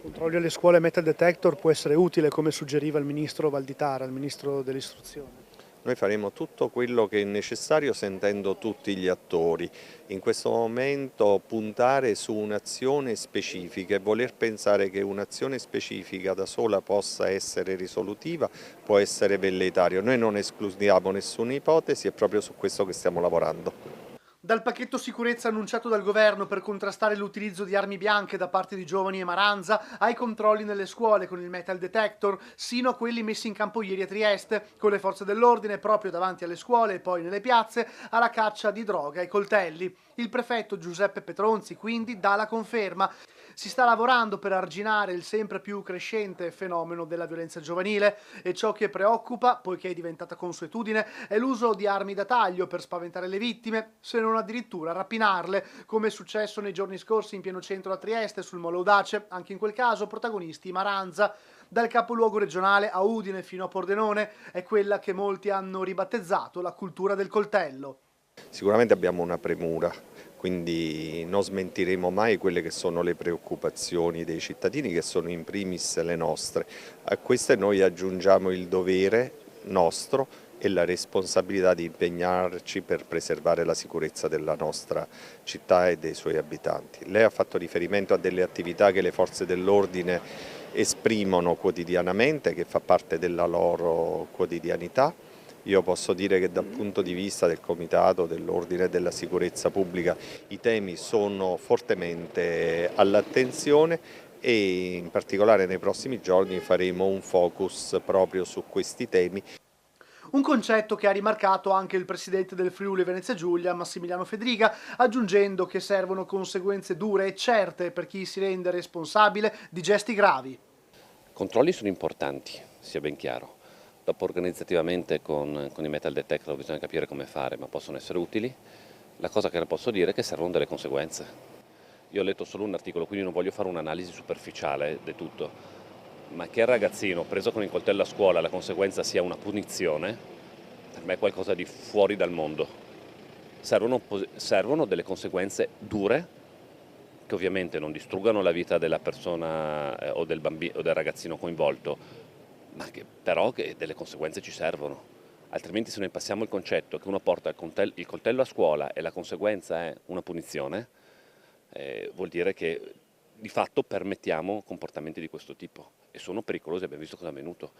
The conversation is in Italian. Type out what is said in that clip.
Controlli alle scuole metal detector può essere utile, come suggeriva il ministro Valditara, il ministro dell'istruzione. Noi faremo tutto quello che è necessario sentendo tutti gli attori. In questo momento puntare su un'azione specifica e voler pensare che un'azione specifica da sola possa essere risolutiva può essere velleitario. Noi non escludiamo nessuna ipotesi, è proprio su questo che stiamo lavorando. Dal pacchetto sicurezza annunciato dal governo per contrastare l'utilizzo di armi bianche da parte di giovani e Maranza, ai controlli nelle scuole con il metal detector, sino a quelli messi in campo ieri a Trieste, con le forze dell'ordine proprio davanti alle scuole e poi nelle piazze, alla caccia di droga e coltelli. Il prefetto Giuseppe Petronzi quindi dà la conferma. Si sta lavorando per arginare il sempre più crescente fenomeno della violenza giovanile e ciò che preoccupa, poiché è diventata consuetudine, è l'uso di armi da taglio per spaventare le vittime, se non addirittura rapinarle, come è successo nei giorni scorsi in pieno centro a Trieste sul Molo Audace, anche in quel caso protagonisti Maranza. Dal capoluogo regionale a Udine fino a Pordenone è quella che molti hanno ribattezzato la cultura del coltello. Sicuramente abbiamo una premura, quindi non smentiremo mai quelle che sono le preoccupazioni dei cittadini, che sono in primis le nostre. A queste noi aggiungiamo il dovere nostro e la responsabilità di impegnarci per preservare la sicurezza della nostra città e dei suoi abitanti. Lei ha fatto riferimento a delle attività che le forze dell'ordine esprimono quotidianamente, che fa parte della loro quotidianità. Io posso dire che dal punto di vista del Comitato dell'Ordine e della Sicurezza Pubblica i temi sono fortemente all'attenzione e in particolare nei prossimi giorni faremo un focus proprio su questi temi. Un concetto che ha rimarcato anche il presidente del Friuli Venezia Giulia, Massimiliano Fedriga, aggiungendo che servono conseguenze dure e certe per chi si rende responsabile di gesti gravi. Controlli sono importanti, sia ben chiaro. Dopo organizzativamente con i metal detector bisogna capire come fare, ma possono essere utili. La cosa che ne posso dire è che servono delle conseguenze. Io ho letto solo un articolo, quindi non voglio fare un'analisi superficiale di tutto, ma che il ragazzino preso con il coltello a scuola la conseguenza sia una punizione, per me è qualcosa di fuori dal mondo. Servono delle conseguenze dure, che ovviamente non distruggano la vita della persona o del bambino o del ragazzino coinvolto, ma però che delle conseguenze ci servono. Altrimenti se noi passiamo il concetto che uno porta il coltello a scuola e la conseguenza è una punizione, vuol dire che di fatto permettiamo comportamenti di questo tipo e sono pericolosi, abbiamo visto cosa è avvenuto.